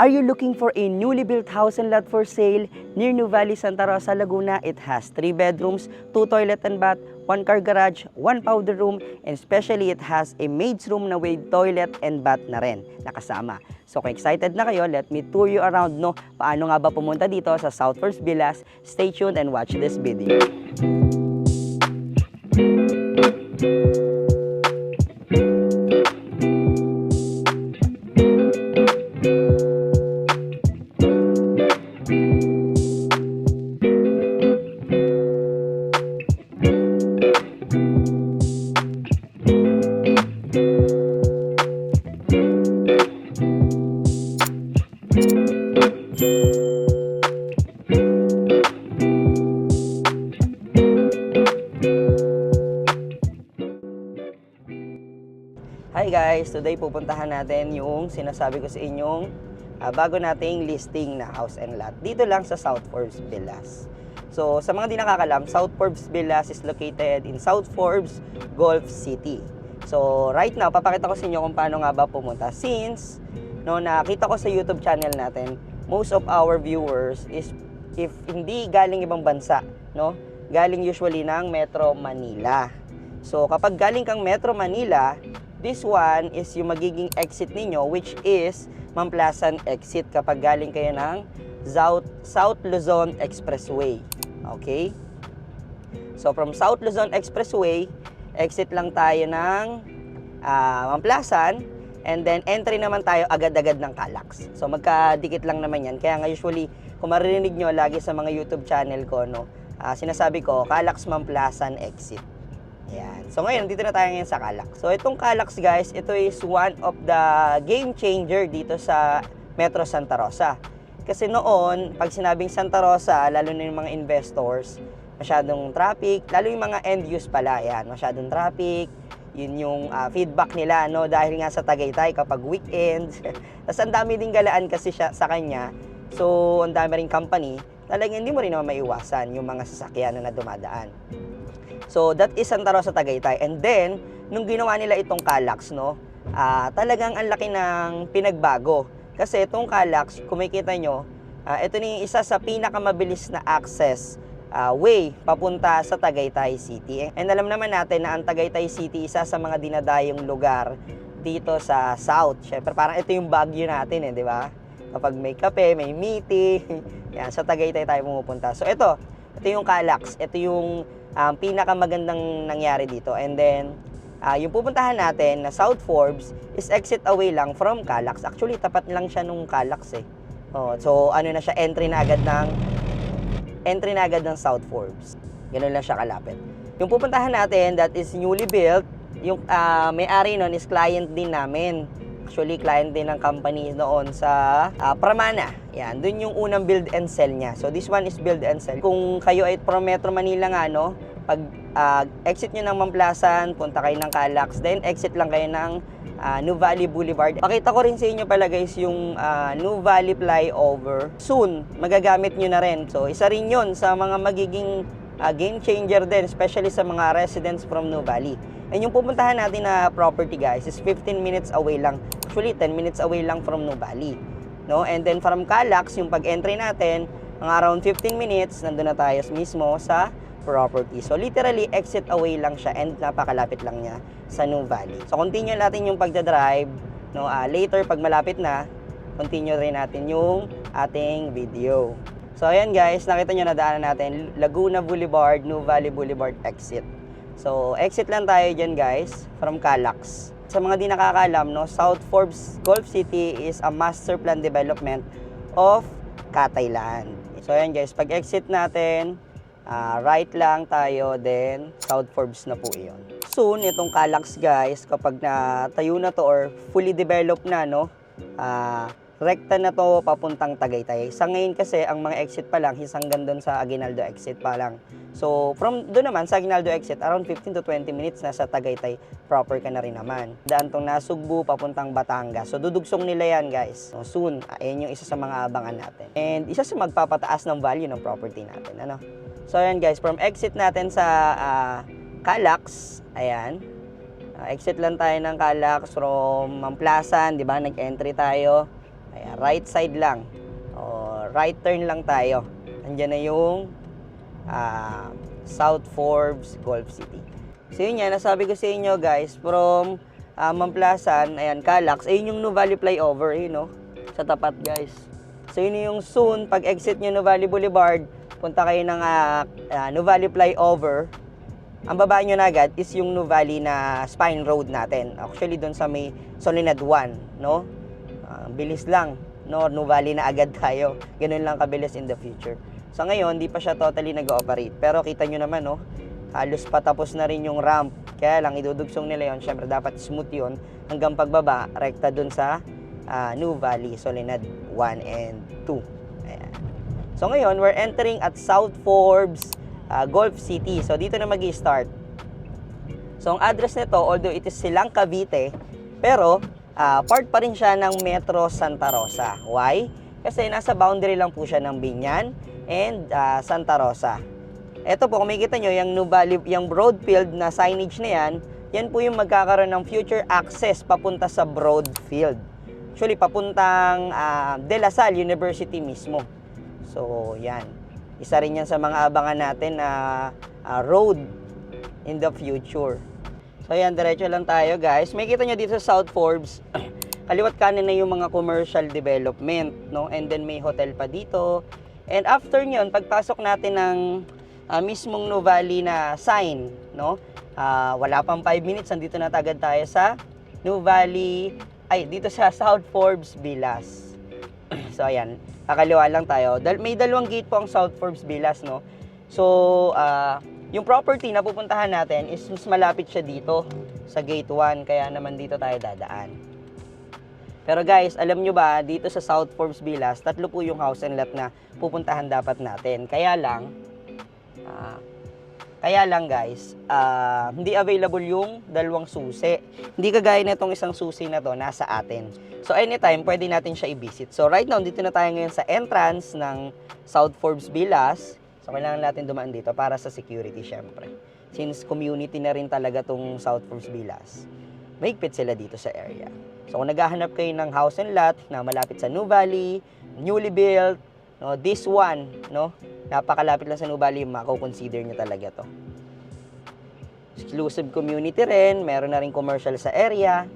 Are you looking for a newly built house and lot for sale near New Valley, Santa Rosa, Laguna? It has 3 bedrooms, 2 toilet and bath, 1 car garage, 1 powder room, and especially it has a maid's room na with toilet and bath na rin nakasama. So kung excited na kayo, let me tour you around, no? Paano nga ba pumunta dito sa South First Villas? Stay tuned and watch this video. Hi guys! Today pupuntahan natin yung sinasabi ko sa inyong bago nating listing na house and lot dito lang sa South Forbes Villas. So sa mga di nakakalam, South Forbes Villas is located in South Forbes, Gulf City. So right now, papakita ko sa inyo kung paano nga ba pumunta since nakita ko sa YouTube channel natin, most of our viewers is if hindi galing ibang bansa, galing usually ng Metro Manila. So kapag galing kang Metro Manila, this one is yung magiging exit ninyo, which is Mamplasan exit kapag galing kayo ng South Luzon Expressway. Okay? So from South Luzon Expressway, exit lang tayo ng Mamplasan, and then entry naman tayo agad-agad ng Calax. So magkadikit lang naman yan. Kaya nga usually, kung maririnig nyo lagi sa mga YouTube channel ko, sinasabi ko, Calax Mamplasan exit. Ayan. So ngayon, dito na tayo ngayon sa Calax. So itong Calax guys, ito is one of the game changer dito sa Metro Santa Rosa. Kasi noon, pag sinabing Santa Rosa, lalo na yung mga investors, masyadong traffic, lalo yung mga end use pala, ayan, masyadong traffic, yun yung feedback nila, dahil nga sa Tagaytay kapag weekends. Tapos ang dami din galaan kasi siya sa kanya. So ang dami ring company, talagang hindi mo rin naman maiwasan yung mga sasakyan na dumadaan. So that is Santa Rosa, Tagaytay. And then, nung ginawa nila itong Calax, talagang ang laki ng pinagbago. Kasi itong Calax, kung makikita nyo, ito na yung isa sa pinakamabilis na access way papunta sa Tagaytay City. And alam naman natin na ang Tagaytay City, isa sa mga dinadayong lugar dito sa South. Syempre, parang ito yung Baguio natin, di ba? Kapag may kape, may meeting, yan, sa Tagaytay tayo pumupunta. So ito yung Calax. Ito yung pinakamagandang nangyari dito. And then, yung pupuntahan natin na South Forbes is exit away lang from Calax. Actually, tapat lang siya nung Calax . So, ano na siya, entry na agad ng South Forbes. Ganun lang siya kalapit. Yung pupuntahan natin, that is newly built. Yung may-ari nun is client din namin. Actually, client din ng company noon sa Pramana. Yan, dun yung unang build and sell niya. So, this one is build and sell. Kung kayo ay from Metro Manila nga, pag exit nyo ng Mamplasan, punta kayo ng Calax, then exit lang kayo ng New Valley Boulevard. Pakita ko rin sa inyo pala guys yung New Valley flyover. Soon, magagamit nyo na rin. So, isa rin yun sa mga magiging game changer din, especially sa mga residents from New Valley. And yung pupuntahan natin na property guys is 15 minutes away lang. Actually, 10 minutes away lang from New Valley. And then from Calax, yung pag-entry natin, mga around 15 minutes, nandun na tayo mismo sa property. So literally, exit away lang siya and napakalapit lang niya sa New Valley. So continue natin yung pagdadrive. Later, pag malapit na, continue rin natin yung ating video. So ayan guys, nakita nyo na daanan natin, Laguna Boulevard, New Valley Boulevard exit. So exit lang tayo dyan guys, from Calax. Sa mga di nakakalam, South Forbes Gulf City is a master plan development of Catayland. So ayan guys, pag exit natin, right lang tayo, then South Forbes na po iyon. Soon, itong Calax guys, kapag natayo na to or fully developed na, rekta na to papuntang Tagaytay. Sa ngayon kasi, ang mga exit pa lang, hanggang doon sa Aguinaldo exit pa lang. So, from doon naman, sa Aguinaldo exit, around 15 to 20 minutes na sa Tagaytay, proper ka na rin naman. Daan tong Nasugbu, papuntang Batangas. So, dudugsong nila yan, guys. So, soon, ayan yung isa sa mga abangan natin. And isa sa magpapataas ng value ng property natin. So, ayan guys, from exit natin sa Calax, ayan. Exit lang tayo ng Calax from Mamplasan, di ba? Nag-entry tayo. Ayan, right side lang. O, right turn lang tayo. Andiyan na yung South Forbes, Gulf City. So yun yan, nasabi ko sa inyo guys, from Mamplasan, ayan, Calax, ayun yung Nuvali flyover, no? Sa tapat guys. So yun yung soon, pag exit nyo Nuvali Boulevard, punta kayo ng Nuvali flyover, ang baba nyo na agad is yung Nuvali na spine road natin. Actually, doon sa may Soledad 1, no? Bilis lang, no? Nuvali na agad tayo. Ganun lang kabilis in the future. So ngayon, di pa siya totally nag-ooperate. Pero kita nyo naman, no? Halos patapos na rin yung ramp. Kaya lang, idudugsong nila yon. Siyempre, dapat smooth yun. Hanggang pagbaba, rekta doon sa Nuvali, Soledad 1 and 2. Ayan. So ngayon, we're entering at South Forbes, Gulf City. So dito na mag-i-start. So ang address nito, although it is Silang Cavite, pero part pa rin siya ng Metro Santa Rosa. Why? Kasi nasa boundary lang po siya ng Biñan and Santa Rosa. Ito po, kung makikita nyo, yung Nuvali, yung Broadfield na signage na yan, yan po yung magkakaroon ng future access papunta sa Broadfield. Actually, papuntang De La Salle University mismo. So, yan. Isa rin yan sa mga abangan natin na road in the future. So, yan, diretso lang tayo, guys. May kita nyo dito sa South Forbes, kaliwat kanan na yung mga commercial development, no? And then may hotel pa dito. And after nyon, pagpasok natin ng mismong Nuvali na sign, no? Wala pang 5 minutes, nandito na agad tayo sa Nuvali, dito sa South Forbes Villas. So, ayan. Kakaliwa lang tayo. May dalawang gate po ang South Forbes Villas, no? So, yung property na pupuntahan natin is mas malapit siya dito sa gate 1. Kaya naman dito tayo dadaan. Pero guys, alam nyo ba, dito sa South Forbes Villas, 3 po yung house and lot na pupuntahan dapat natin. Kaya lang guys, hindi available yung 2 susi. Hindi kagaya na itong isang susi na to, nasa atin. So anytime, pwede natin siya i-visit. So right now, dito na tayo ngayon sa entrance ng South Forbes Villas. So kailangan natin dumaan dito para sa security syempre. Since community na rin talaga tong South Forbes Villas, mahigpit sila dito sa area. So kung naghahanap kayo ng house and lot na malapit sa Nuvali, newly built, no, this one, no, napakalapit lang sa Nuvali, mako-consider nyo talaga to. Exclusive community rin, meron na rin commercial sa area.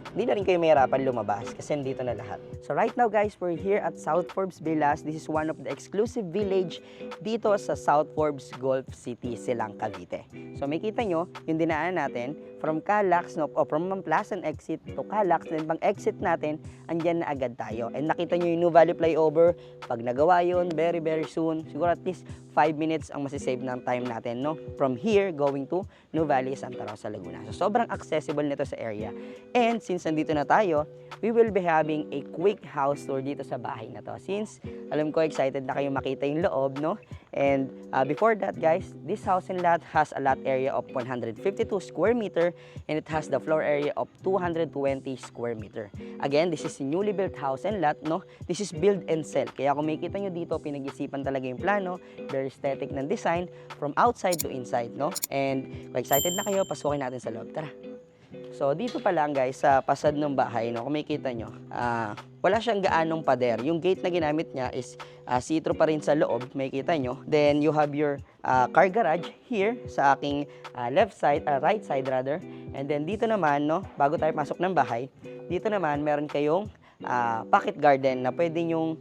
Hindi na rin kayo mahirapan lumabas kasi nandito na lahat. So right now guys, we're here at South Forbes Villas. This is one of the exclusive village dito sa South Forbes Gulf City, Silang Cavite. So makita nyo, yung dinaanan natin from Calax, no, o from Mamplasan exit to Calax, then pang exit natin, andyan na agad tayo. And nakita nyo yung Nuvali flyover, pag nagawa yun, very soon, siguro at least 5 minutes ang masisave ng time natin, no? From here, going to Nuvali, Santa Rosa, Laguna. So, sobrang accessible nito sa area. And since nandito na tayo, we will be having a quick house tour dito sa bahay na to. Since, alam ko, excited na kayo makita yung loob, no? And before that, guys, this house and lot has a lot area of 152 square meter and it has the floor area of 220 square meter. Again, this is a newly built house and lot, no? This is build and sell. Kaya kung makikita nyo dito, pinag-isipan talaga yung plano, very aesthetic ng design from outside to inside, no? And kung excited na kayo, pasukin natin sa loob. Tara! So, dito pa lang guys, sa pasad ng bahay, no, kung makikita nyo, wala siyang gaanong pader. Yung gate na ginamit niya is see-through pa rin sa loob, makikita nyo. Then, you have your car garage here sa aking left side, right side rather. And then, dito naman, no, bago tayo pasok ng bahay, dito naman, meron kayong pocket garden na pwede nyong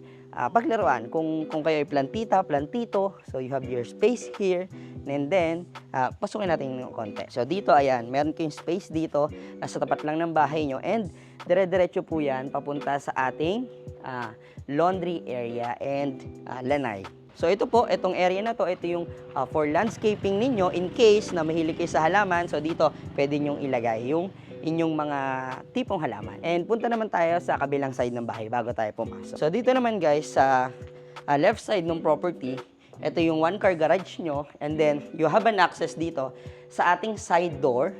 paglaruan. Kung kayo ay plantito, so you have your space here. And then, pasukin natin yung konti. So dito, ayan, meron kayong space dito, nasa tapat lang ng bahay nyo. And dire-diretso po yan, papunta sa ating laundry area and lanay. So ito po, itong area na to, ito yung for landscaping ninyo in case na mahilig kayo sa halaman. So dito, pwede nyong ilagay yung inyong mga tipong halaman. And punta naman tayo sa kabilang side ng bahay bago tayo pumasok. So dito naman guys, sa left side ng property, ito yung 1-car garage nyo. And then, you have an access dito sa ating side door.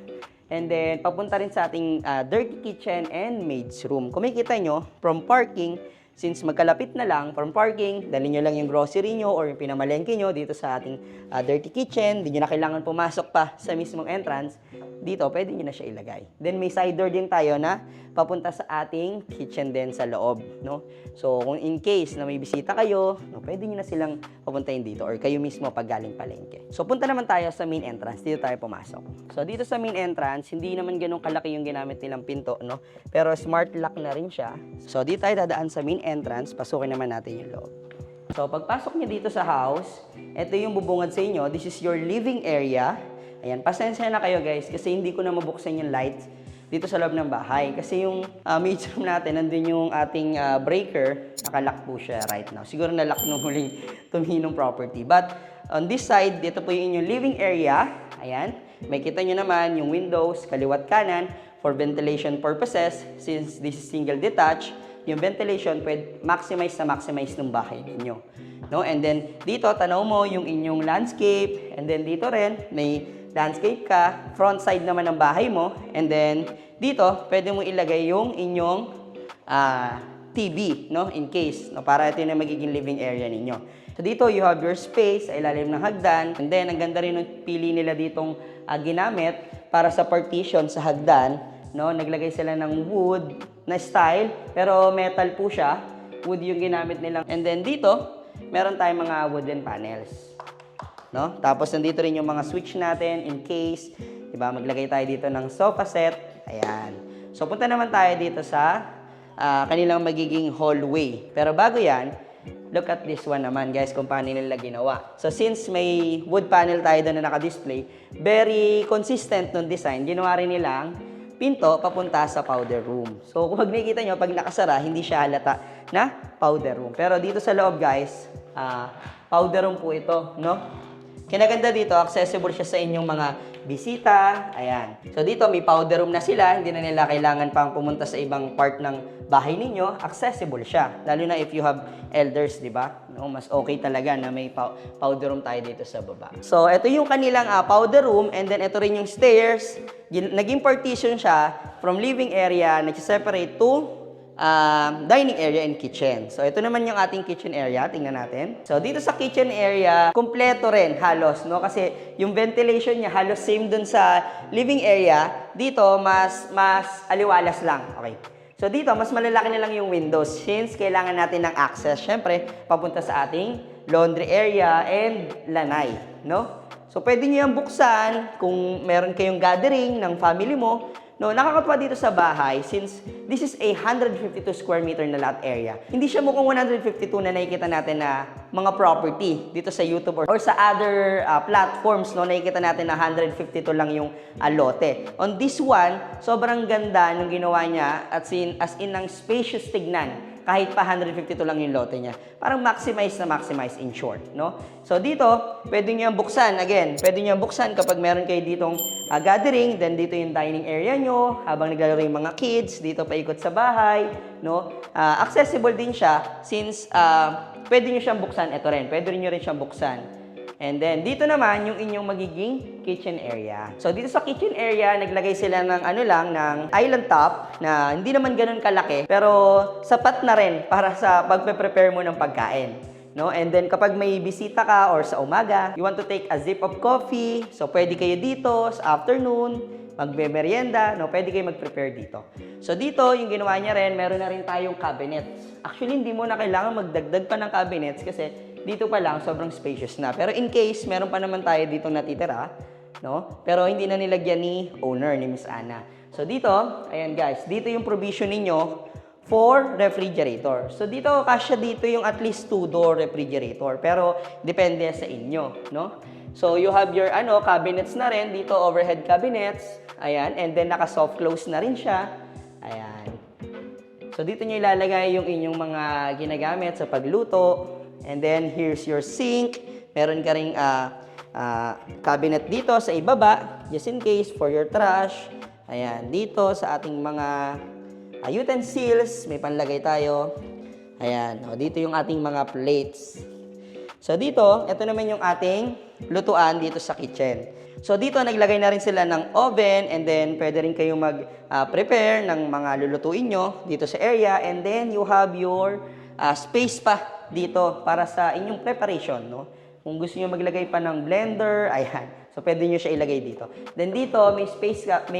And then, papunta rin sa ating dirty kitchen and maid's room. Kung makikita nyo, from parking, since magkalapit na lang, from parking, dalhin nyo lang yung grocery nyo or yung pinamalengke nyo dito sa ating dirty kitchen. Hindi nyo na kailangan pumasok pa sa mismong entrance. Dito, pwede nyo na siya ilagay. Then, may side door din tayo na papunta sa ating kitchen din sa loob, no? So, kung in case na may bisita kayo, no, pwede nyo na silang papuntahin dito or kayo mismo pag galing palengke. So, punta naman tayo sa main entrance. Dito tayo pumasok. So, dito sa main entrance, hindi naman ganun kalaki yung ginamit nilang pinto, no? Pero smart lock na rin siya. So, dito tayo dadaan sa main entrance. Pasukin naman natin yung loob. So, pagpasok nyo dito sa house, ito yung bubungad sa inyo. This is your living area. Ayan, pasensya na kayo guys kasi hindi ko na mabuksan yung lights dito sa loob ng bahay. Kasi yung maid's room natin, nandun yung ating breaker, nakalock po siya right now. Siguro nalock nung huling tumihinong property. But on this side, dito po yung inyong living area. Ayan, may kita nyo naman yung windows, kaliwat kanan, for ventilation purposes. Since this is single detached, yung ventilation pwede maximize ng bahay ninyo. No? And then, dito, tanaw mo yung inyong landscape. And then, dito rin, may landscape ka, front side naman ng bahay mo, and then dito, pwede mo ilagay yung inyong TV, no? In case, no? Para ito yung magiging living area ninyo. So dito, you have your space sa ilalim ng hagdan, and then ang ganda rin ng pili nila ditong ginamit para sa partition sa hagdan, no? Naglagay sila ng wood na style, pero metal po siya. Wood yung ginamit nilang. And then dito, meron tayong mga wooden panels. No? Tapos nandito rin yung mga switch natin in case, 'di ba? Maglagay tayo dito ng sofa set. Ayan. So punta naman tayo dito sa kanilang magiging hallway. Pero bago 'yan, look at this one naman, guys, kung paano nila ginawa. So since may wood panel tayo doon na naka-display, very consistent ng design. Ginawa rin nilang pinto papunta sa powder room. So kung makikita nyo, pag nakasara, hindi siya halata na powder room. Pero dito sa loob, guys, powder room po ito, no? Kinaganda dito, accessible siya sa inyong mga bisita. Ayan. So dito, may powder room na sila. Hindi na nila kailangan pang pumunta sa ibang part ng bahay ninyo. Accessible siya. Lalo na if you have elders, di ba? No, mas okay talaga na may powder room tayo dito sa baba. So, ito yung kanilang powder room. And then, ito rin yung stairs. Naging partition siya from living area. Nag-separate to dining area and kitchen. So, ito naman yung ating kitchen area. Tingnan natin. So, dito sa kitchen area, kumpleto rin halos, no? Kasi yung ventilation niya halos same dun sa living area. Dito, mas aliwalas lang. Okay. So, dito, mas malalaki na lang yung windows since kailangan natin ng access. Siyempre, papunta sa ating laundry area and lanay, no? So, pwede nyo yung buksan kung meron kayong gathering ng family mo. No, nakakatuwa dito sa bahay since this is a 152 square meter na lot area. Hindi siya mukhang 152 na nakikita natin na mga property dito sa YouTube or sa other platforms, no, nakikita natin na 152 lang yung lote. On this one, sobrang ganda ng ginawa niya as in ang spacious tignan. Kahit pa 152 lang yung lote niya. Parang maximize in short, no? So dito, pwede niyo buksan. Again, pwede niyo buksan kapag meron kayo ditong gathering, then dito yung dining area nyo, habang naglalaro yung mga kids, dito paikot sa bahay, no? Accessible din siya since pwede niyo siyang buksan. Ito rin, pwede niyo rin siyang buksan. And then, dito naman yung inyong magiging kitchen area. So, dito sa kitchen area, naglagay sila ng ng island top na hindi naman ganun kalaki, pero sapat na rin para sa pagpe-prepare mo ng pagkain. No? And then, kapag may bisita ka or sa umaga, you want to take a sip of coffee, so pwede kayo dito sa afternoon, magbe-merienda, no? Pwede kayo mag-prepare dito. So, dito, yung ginawa niya rin, meron na rin tayong cabinets. Actually, hindi mo na kailangan magdagdag pa ng cabinets kasi dito pa lang, sobrang spacious na. Pero in case, meron pa naman tayo dito natitira, no? Pero hindi na nilagyan ni owner, ni Miss Ana. So dito, ayan guys, dito yung provision ninyo for refrigerator. So dito, kasya dito yung at least 2-door refrigerator. Pero depende sa inyo, no? So you have your cabinets na rin, dito overhead cabinets. Ayan, and then naka-soft close na rin siya. Ayan. So dito nyo ilalagay yung inyong mga ginagamit sa pagluto. And then, here's your sink. Meron ka ring cabinet dito sa ibaba, just in case, for your trash. Ayan, dito sa ating mga utensils, may panlagay tayo. Ayan, dito yung ating mga plates. So, dito, ito naman yung ating lutuan dito sa kitchen. So, dito, naglagay na rin sila ng oven, and then, pwede rin kayong mag-prepare ng mga lulutuin nyo dito sa area. And then, you have your space pa dito para sa inyong preparation, no? Kung gusto niyo maglagay pa ng blender, ayan. So pwede niyo siya ilagay dito. Then dito may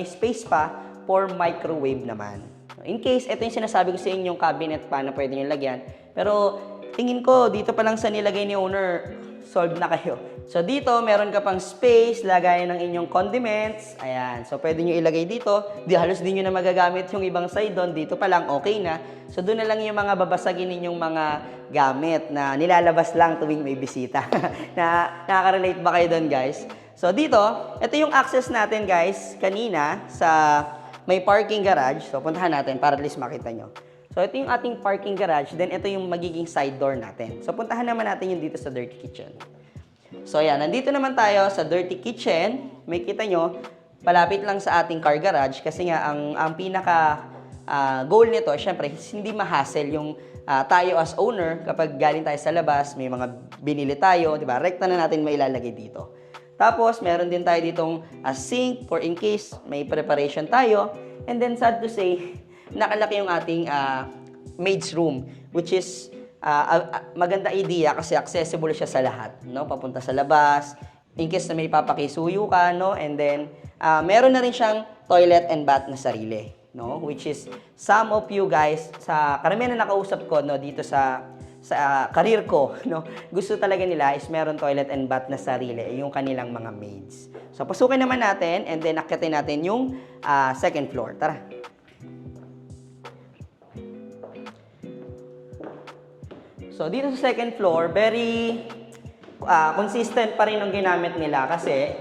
space pa for microwave naman. In case, ito yung sinasabi ko sa inyong cabinet paano pwede nyo lagyan. Pero tingin ko, dito pa lang sa nilagay ni owner, solve na kayo. So dito, meron ka pang space, lagayan ng inyong condiments. Ayan, so pwede nyo ilagay dito. Halos di nyo na magagamit yung ibang side doon. Dito pa lang, okay na. So doon na lang yung mga babasagin ninyong mga gamit na nilalabas lang tuwing may bisita. Nakaka-relate ba kayo doon, guys? So dito, ito yung access natin, guys, kanina sa may parking garage. So puntahan natin para at least makita nyo. So ito yung ating parking garage, then ito yung magiging side door natin. So puntahan naman natin yung dito sa dirty kitchen. So ayan, nandito naman tayo sa dirty kitchen. May kita nyo, palapit lang sa ating car garage kasi nga ang pinaka goal nito, syempre, hindi ma-hassle yung tayo as owner kapag galing tayo sa labas, may mga binili tayo, di ba? Rekta na natin mailalagay dito. Tapos, meron din tayo ditong sink for in case may preparation tayo. And then, sad to say, nakalaki yung ating maid's room, which is maganda idea kasi accessible siya sa lahat, no? Papunta sa labas, in case na may papakisuyo ka, no? And then, meron na rin siyang toilet and bath na sarili, no? Which is, some of you guys, sa karamihan na nakausap ko, no, dito sa career ko, no, gusto talaga nila is meron toilet and bath na sarili, yung kanilang mga maids. So, pasukin naman natin, and then akyatin natin yung second floor. Tara! So, dito sa second floor, very consistent pa rin ang ginamit nila kasi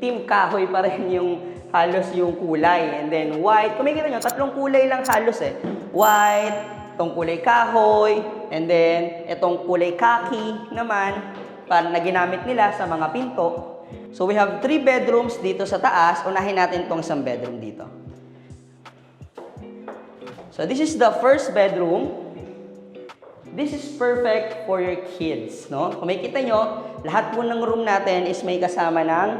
team kahoy pa rin yung halos yung kulay. And then white, kung makikita nyo, tatlong kulay lang halos eh. White, itong kulay kahoy, and then itong kulay khaki naman na ginamit nila sa mga pinto. So we have 3 bedrooms dito sa taas. Unahin natin itong isang bedroom dito. So this is the first bedroom. This is perfect for your kids, no? Kung makikita nyo, lahat po ng room natin is may kasama ng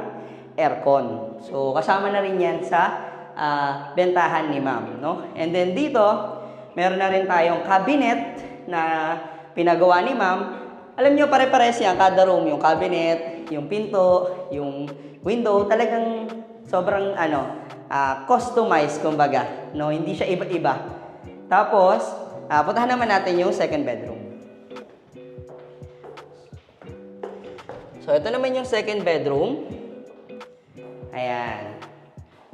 aircon. So, kasama na rin yan sa bentahan ni ma'am, no? And then dito, meron na rin tayong cabinet na pinagawa ni ma'am. Alam nyo, pare-pares yan, kada room, yung cabinet, yung pinto, yung window, talagang sobrang, customized, kumbaga, no? Hindi siya iba-iba. Tapos, puntahan naman natin yung second bedroom. So, ito naman yung second bedroom. Ayan.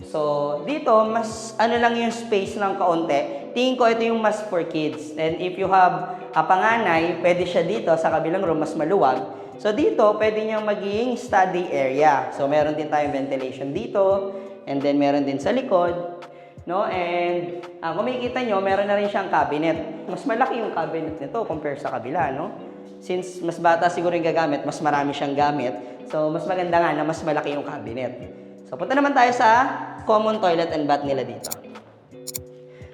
So, dito, mas lang yung space ng kaunti. Tingin ko ito yung mas for kids. And if you have a panganay, pwede siya dito sa kabilang room, mas maluwag. So, dito, pwede niyang maging study area. So, meron din tayong ventilation dito. And then, meron din sa likod. No? And kung makikita nyo, meron na rin siyang cabinet. Mas malaki yung cabinet nito compare sa kabila, no? Since mas bata siguro yung gagamit, mas marami siyang gamit. So, mas maganda nga na mas malaki yung cabinet. So, punta naman tayo sa common toilet and bath nila dito.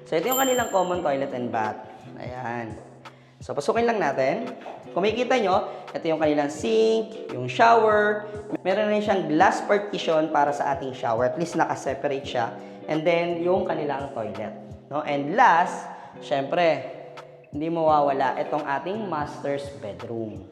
So, ito yung kanilang common toilet and bath. Ayan. So, pasukin lang natin. Kung makikita nyo, ito yung kanilang sink, yung shower. Meron rin siyang glass partition para sa ating shower. At least naka-separate siya. And then, yung kanilang toilet. No? And last, syempre, hindi mawawala itong ating master's bedroom.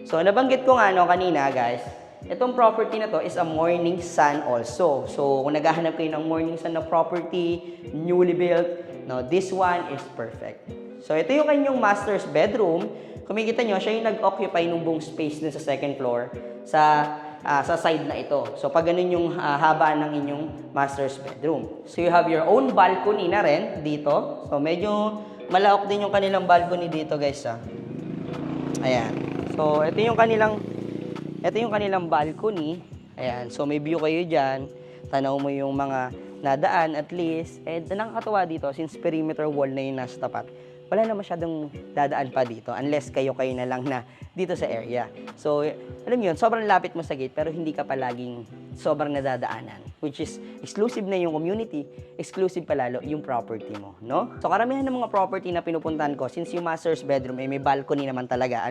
So, nabanggit ko nga kanina, guys, itong property na to is a morning sun also. So, kung naghahanap kayo ng morning sun na property, newly built, no, this one is perfect. So, ito yung kanyang master's bedroom. Kung makikita nyo, siya yung nag-occupy ng buong space dun sa second floor sa side na ito. So, pag ganun yung haba ng inyong master's bedroom. So, you have your own balcony na rin dito. So, medyo malawak din yung kanilang balcony dito, guys. Ayan. So, ito yung kanilang balcony. Ayan. So, may view kayo dyan. Tanaw mo yung mga nadaan at least. And nakakatuwa dito, since perimeter wall na yung nasa tapat, wala na masyadong dadaan pa dito unless kayo na lang na dito sa area. So, alam yun, sobrang lapit mo sa gate pero hindi ka palaging sobrang nadadaanan. Which is, exclusive na yung community, exclusive palalo yung property mo, no? So, karamihan ng mga property na pinupuntahan ko, since yung master's bedroom, may balcony naman talaga,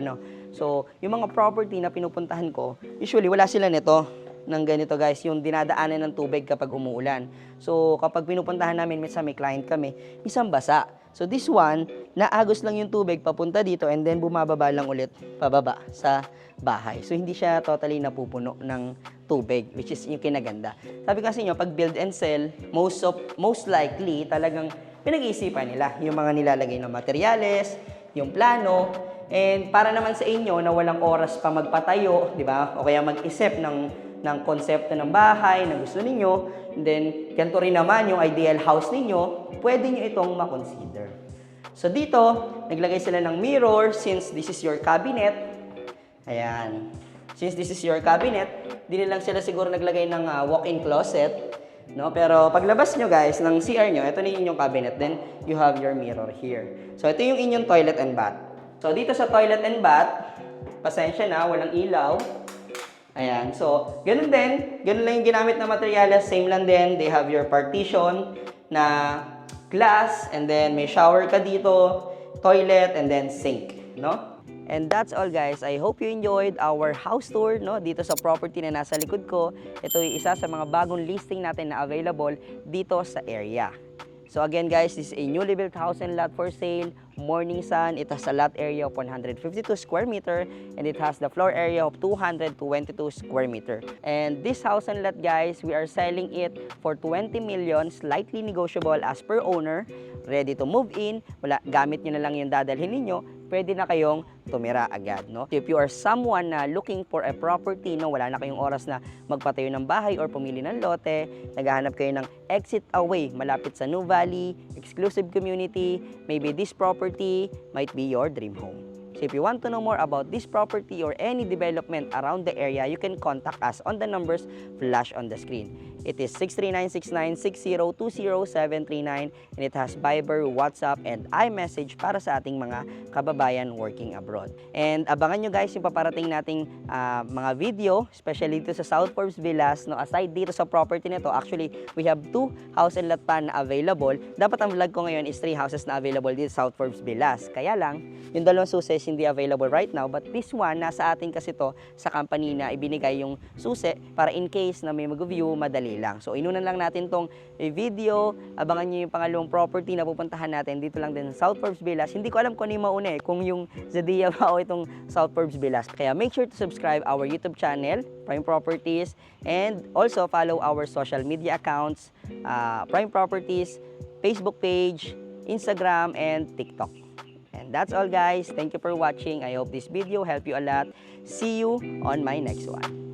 So, yung mga property na pinupuntahan ko, usually, wala sila nito ng ganito, guys, yung dinadaanan ng tubig kapag umuulan. So, kapag pinupuntahan namin, minsan may client kami, minsan basa. So, this one, naagos lang yung tubig papunta dito and then bumababa lang ulit pababa sa bahay. So, hindi siya totally napupuno ng tubig, which is yung kinaganda. Sabi kasi nyo, pag build and sell, most likely, talagang pinag-iisipan nila. Yung mga nilalagay na materyales, yung plano, and para naman sa inyo na walang oras pa magpatayo, di ba? O kaya mag-isip ng konsepto ng bahay na gusto ninyo, and then ganito rin naman yung ideal house ninyo, pwede nyo itong makonsider. So dito, naglagay sila ng mirror since this is your cabinet. Ayan. Since this is your cabinet, di lang sila siguro naglagay ng walk-in closet. No? Pero paglabas nyo guys ng CR nyo, ito na yung inyong cabinet. Then you have your mirror here. So ito yung inyong toilet and bath. So dito sa toilet and bath, pasensya na, walang ilaw. Ayan. So ganun din. Ganun lang yung ginamit na materyales. Same lang din. They have your partition na glass. And then may shower ka dito, toilet, and then sink. No? And that's all guys. I hope you enjoyed our house tour no dito sa property na nasa likod ko. Ito ay isa sa mga bagong listing natin na available dito sa area. So again guys, this is a newly built house and lot for sale, Morning Sun. It has a lot area of 152 square meter and it has the floor area of 222 square meter. And this house and lot guys, we are selling it for 20 million, slightly negotiable as per owner. Ready to move in, wala, gamit nyo na lang yung dadalhin ninyo, pwede na kayong tumira agad, no? If you are someone na looking for a property, no, wala na kayong oras na magpatayo ng bahay or pumili ng lote, naghahanap kayo ng exit away, malapit sa New Valley, exclusive community, maybe this property might be your dream home. So if you want to know more about this property or any development around the area, you can contact us on the numbers flash on the screen. It is 639-6960-20739 and it has Viber, WhatsApp, and iMessage para sa ating mga kababayan working abroad. And abangan nyo guys yung paparating nating mga video, especially dito sa South Forbes Villas. No, aside dito sa property nito, actually, we have 2 house and lot pa na available. Dapat ang vlog ko ngayon is 3 houses na available dito sa South Forbes Villas. Kaya lang, yung dalawang susi hindi available right now, but this one, nasa atin kasi to sa company na ibinigay yung susi para in case na may mag-view, madali lang. So, inunan lang natin tong video. Abangan nyo yung pangalawang property na pupuntahan natin dito lang din sa South Forbes Villas. Hindi ko alam kung ano yung mauna kung yung Zadia ba o itong South Forbes Villas. Kaya make sure to subscribe our YouTube channel, Prime Properties, and also follow our social media accounts, Prime Properties, Facebook page, Instagram, and TikTok. And that's all guys. Thank you for watching. I hope this video helped you a lot. See you on my next one.